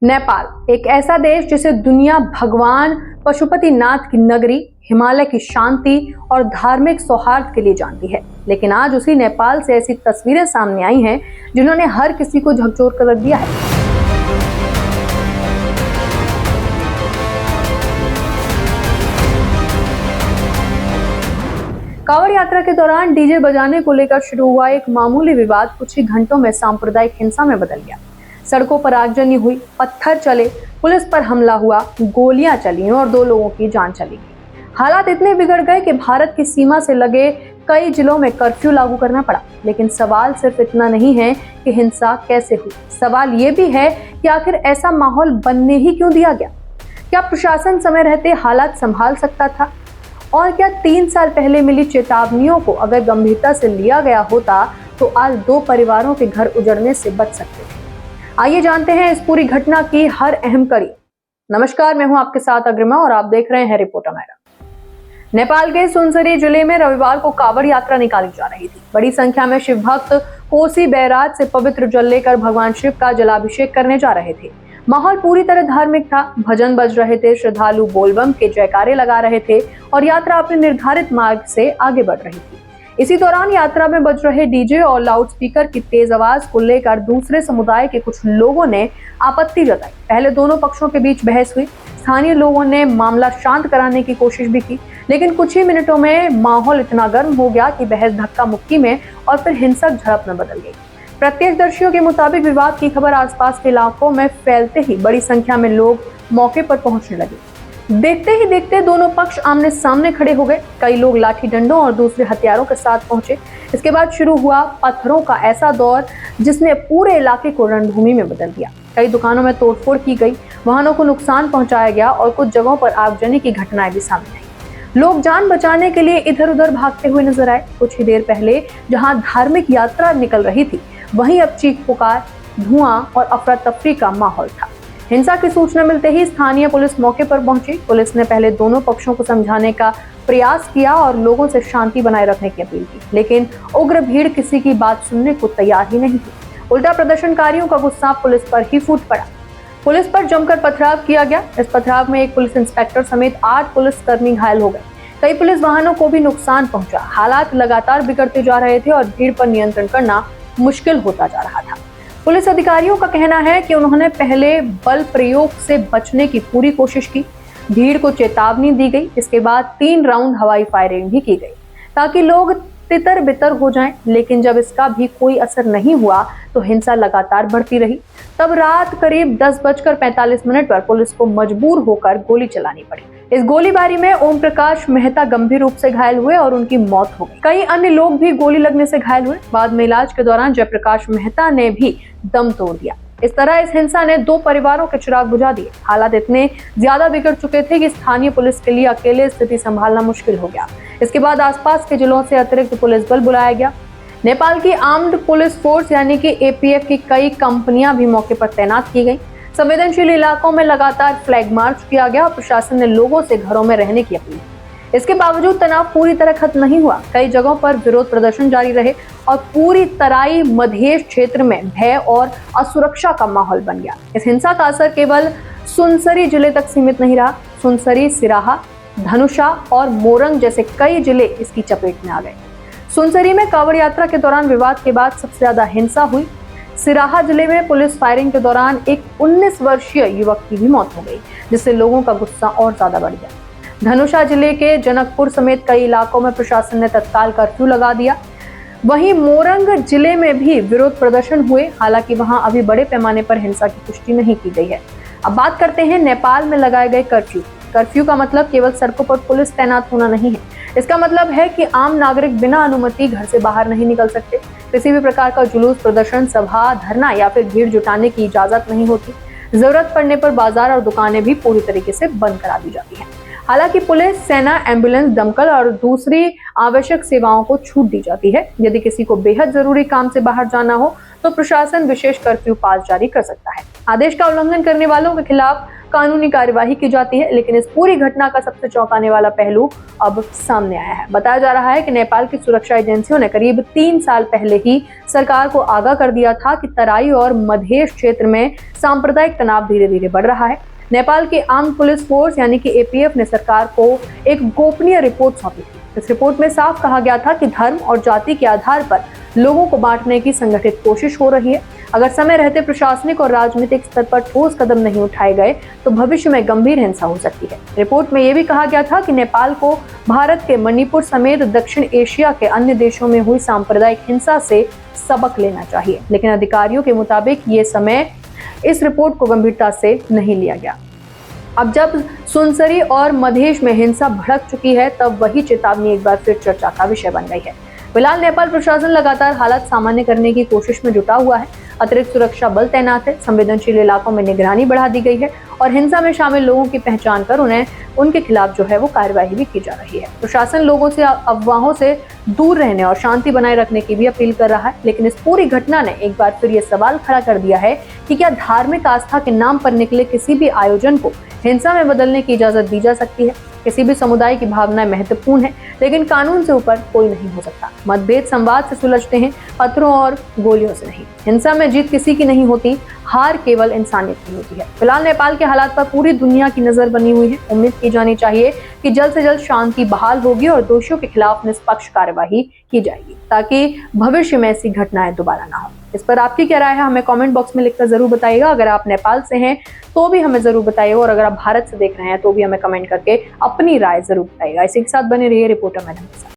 नेपाल एक ऐसा देश जिसे दुनिया भगवान पशुपतिनाथ की नगरी, हिमालय की शांति और धार्मिक सौहार्द के लिए जानती है। लेकिन आज उसी नेपाल से ऐसी तस्वीरें सामने आई हैं जिन्होंने हर किसी को झकझोर कर रख दिया है। कांवड़ यात्रा के दौरान डीजे बजाने को लेकर शुरू हुआ एक मामूली विवाद कुछ ही घंटों में सांप्रदायिक हिंसा में बदल गया। सड़कों पर आगजनी हुई, पत्थर चले, पुलिस पर हमला हुआ, गोलियां चली और 2 लोगों की जान चली गई। हालात इतने बिगड़ गए कि भारत की सीमा से लगे कई जिलों में कर्फ्यू लागू करना पड़ा। लेकिन सवाल सिर्फ इतना नहीं है कि हिंसा कैसे हुई, सवाल ये भी है कि आखिर ऐसा माहौल बनने ही क्यों दिया गया। क्या प्रशासन समय रहते हालात संभाल सकता था? और क्या 3 साल पहले मिली चेतावनियों को अगर गंभीरता से लिया गया होता तो आज 2 परिवारों के घर उजड़ने से बच सकते थे। आइए जानते हैं इस पूरी घटना की हर अहम कड़ी। नमस्कार, मैं हूं आपके साथ अग्रिमा और आप देख रहे हैं रिपोर्टर मेरा। नेपाल के सुनसरी जिले में रविवार को कांवड़ यात्रा निकाली जा रही थी। बड़ी संख्या में शिव भक्त कोसी बैराज से पवित्र जल लेकर भगवान शिव का जलाभिषेक करने जा रहे थे। माहौल पूरी तरह धार्मिक था, भजन बज रहे थे, श्रद्धालु बोलबम के जयकारे लगा रहे थे और यात्रा अपने निर्धारित मार्ग से आगे बढ़ रही थी। इसी दौरान यात्रा में बज रहे डीजे और लाउडस्पीकर की तेज आवाज को लेकर दूसरे समुदाय के कुछ लोगों ने आपत्ति जताई। पहले दोनों पक्षों के बीच बहस हुई। स्थानीय लोगों ने मामला शांत कराने की कोशिश भी की, लेकिन कुछ ही मिनटों में माहौल इतना गर्म हो गया कि बहस धक्का मुक्की में और फिर हिंसक झड़प में बदल गई। प्रत्यक्षदर्शियों के मुताबिक विवाद की खबर आसपास के इलाकों में फैलते ही बड़ी संख्या में लोग मौके पर पहुंचने लगे। देखते ही देखते दोनों पक्ष आमने सामने खड़े हो गए। कई लोग लाठी डंडों और दूसरे हथियारों के साथ पहुंचे। इसके बाद शुरू हुआ पत्थरों का ऐसा दौर जिसने पूरे इलाके को रणभूमि में बदल दिया। कई दुकानों में तोड़फोड़ की गई, वाहनों को नुकसान पहुंचाया गया और कुछ जगहों पर आगजनी की घटनाएं भी सामने आई। लोग जान बचाने के लिए इधर उधर भागते हुए नजर आए। कुछ ही देर पहले जहां धार्मिक यात्रा निकल रही थी, वहीं अब चीख पुकार, धुआं और अफरा तफरी का माहौल था। हिंसा की सूचना मिलते ही स्थानीय पुलिस मौके पर पहुंची। पुलिस ने पहले दोनों पक्षों को समझाने का प्रयास किया और लोगों से शांति बनाए रखने की अपील की, लेकिन उग्र भीड़ किसी की बात सुनने को तैयार ही नहीं थी। उल्टा प्रदर्शनकारियों का गुस्सा पुलिस पर ही फूट पड़ा। पुलिस पर जमकर पथराव किया गया। इस पथराव में एक पुलिस इंस्पेक्टर समेत 8 पुलिसकर्मी घायल हो गए। कई पुलिस वाहनों को भी नुकसान पहुंचा। हालात लगातार बिगड़ते जा रहे थे और भीड़ पर नियंत्रण करना मुश्किल होता जा रहा था। पुलिस अधिकारियों का कहना है कि उन्होंने पहले बल प्रयोग से बचने की पूरी कोशिश की। भीड़ को चेतावनी दी गई। इसके बाद 3 राउंड हवाई फायरिंग भी की गई ताकि लोग तितर बितर हो जाएं। लेकिन जब इसका भी कोई असर नहीं हुआ तो हिंसा लगातार बढ़ती रही। तब रात करीब 10:45 पर पुलिस को मजबूर होकर गोली चलानी पड़ी। इस गोलीबारी में ओम प्रकाश मेहता गंभीर रूप से घायल हुए और उनकी मौत हो गई। कई अन्य लोग भी गोली लगने से घायल हुए। बाद में इलाज के दौरान जयप्रकाश मेहता ने भी दम तोड़ दिया। इस तरह इस हिंसा ने 2 परिवारों के चिराग बुझा दिए। हालात इतने ज्यादा बिगड़ चुके थे कि स्थानीय पुलिस के लिए अकेले स्थिति संभालना मुश्किल हो गया। इसके बाद आसपास के जिलों से अतिरिक्त पुलिस बल बुलाया गया। नेपाल की आर्म्ड पुलिस फोर्स यानी कि एपीएफ की कई कंपनियां भी मौके पर तैनात की गई। संवेदनशील इलाकों में लगातार फ्लैग मार्च किया गया और प्रशासन ने लोगों से घरों में रहने की अपील की। इसके बावजूद तनाव पूरी तरह खत्म नहीं हुआ। कई जगहों पर विरोध प्रदर्शन जारी रहे और पूरी तराई मधेश क्षेत्र में भय और असुरक्षा का माहौल बन गया। इस हिंसा का असर केवल सुनसरी जिले तक सीमित नहीं रहा। सुनसरी, सिराहा, धनुषा और मोरंग जैसे कई जिले इसकी चपेट में आ गए। सुनसरी में कांवड़ यात्रा के दौरान विवाद के बाद सबसे ज्यादा हिंसा हुई। सिराहा जिले में पुलिस फायरिंग के दौरान एक 19 वर्षीय युवक की भी मौत हो गई, जिससे लोगों का गुस्सा और ज्यादा बढ़ गया। धनुषा जिले के जनकपुर समेत कई इलाकों में प्रशासन ने तत्काल कर्फ्यू लगा दिया। वहीं मोरंग जिले में भी विरोध प्रदर्शन हुए। हालांकि वहां अभी बड़े पैमाने पर हिंसा की पुष्टि नहीं की गई है। अब बात करते हैं नेपाल में लगाए गए कर्फ्यू। कर्फ्यू का मतलब केवल सड़कों पर पुलिस तैनात होना नहीं है। इसका मतलब है कि आम नागरिक बिना अनुमति घर से बाहर नहीं निकल सकते। किसी भी प्रकार का जुलूस, प्रदर्शन, सभा, धरना या फिर भीड़ जुटाने की इजाजत नहीं होती। जरूरत पड़ने पर बाजार और दुकानें भी पूरी तरीके से बंद करा दी जाती हैं। हालांकि पुलिस, सेना, एम्बुलेंस, दमकल और दूसरी आवश्यक सेवाओं को छूट दी जाती है। यदि किसी को बेहद जरूरी काम से बाहर जाना हो तो प्रशासन विशेष कर्फ्यू पास जारी कर सकता है। आदेश का उल्लंघन करने वालों के खिलाफ कानूनी कार्यवाही की जाती है। लेकिन इस पूरी घटना का सबसे चौंकाने वाला पहलू अब सामने आया है। बताया जा रहा है कि नेपाल की सुरक्षा एजेंसियों ने करीब 3 साल पहले ही सरकार को आगाह कर दिया था कि तराई और मधेश क्षेत्र में सांप्रदायिक तनाव धीरे धीरे बढ़ रहा है। नेपाल की आर्म पुलिस फोर्स यानी कि एपीएफ ने सरकार को एक गोपनीय रिपोर्ट सौंपी थी। इस रिपोर्ट में साफ कहा गया था कि धर्म और जाति के आधार पर लोगों को बांटने की संगठित कोशिश हो रही है। अगर समय रहते प्रशासनिक और राजनीतिक स्तर पर ठोस कदम नहीं उठाए गए तो भविष्य में गंभीर हिंसा हो सकती है। रिपोर्ट में यह भी कहा गया था कि नेपाल को भारत के मणिपुर समेत दक्षिण एशिया के अन्य देशों में हुई सांप्रदायिक हिंसा से सबक लेना चाहिए। लेकिन अधिकारियों के मुताबिक ये समय इस रिपोर्ट को गंभीरता से नहीं लिया गया। अब जब सुनसरी और मधेश में हिंसा भड़क चुकी है, तब वही चेतावनी एक बार फिर चर्चा का विषय बन गई है। फिलहाल नेपाल प्रशासन लगातार हालात सामान्य करने की कोशिश में जुटा हुआ है। अतिरिक्त सुरक्षा बल तैनात है, संवेदनशील इलाकों में निगरानी बढ़ा दी गई है और हिंसा में शामिल लोगों की पहचान कर उनके खिलाफ जो है वो कार्यवाही भी की जा रही है। प्रशासन लोगों से अफवाहों से दूर रहने और शांति बनाए रखने की भी अपील कर रहा है। लेकिन इस पूरी घटना ने एक बार फिर ये सवाल खड़ा कर दिया है कि क्या धार्मिक आस्था के नाम पर निकले किसी भी आयोजन को हिंसा में बदलने की इजाजत दी जा सकती है। किसी भी समुदाय की भावनाएं महत्वपूर्ण है, लेकिन कानून से ऊपर कोई नहीं हो सकता। मतभेद संवाद से सुलझते हैं, पत्थरों और गोलियों से नहीं। हिंसा में जीत किसी की नहीं होती, हार केवल इंसानियत की होती है। फिलहाल नेपाल के हालात पर पूरी दुनिया की नजर बनी हुई है। उम्मीद की जानी चाहिए कि जल्द से जल्द शांति बहाल होगी और दोषियों के खिलाफ निष्पक्ष कार्यवाही की जाएगी, ताकि भविष्य में ऐसी घटनाएं दोबारा ना हो। इस पर आपकी क्या राय है, हमें कमेंट बॉक्स में लिखकर जरूर बताइएगा। अगर आप नेपाल से हैं तो भी हमें जरूर बताइएगा और अगर आप भारत से देख रहे हैं तो भी हमें कमेंट करके अपनी राय जरूर बताइएगा। इसी के साथ बने रहिए रिपोर्टर मैडम के साथ।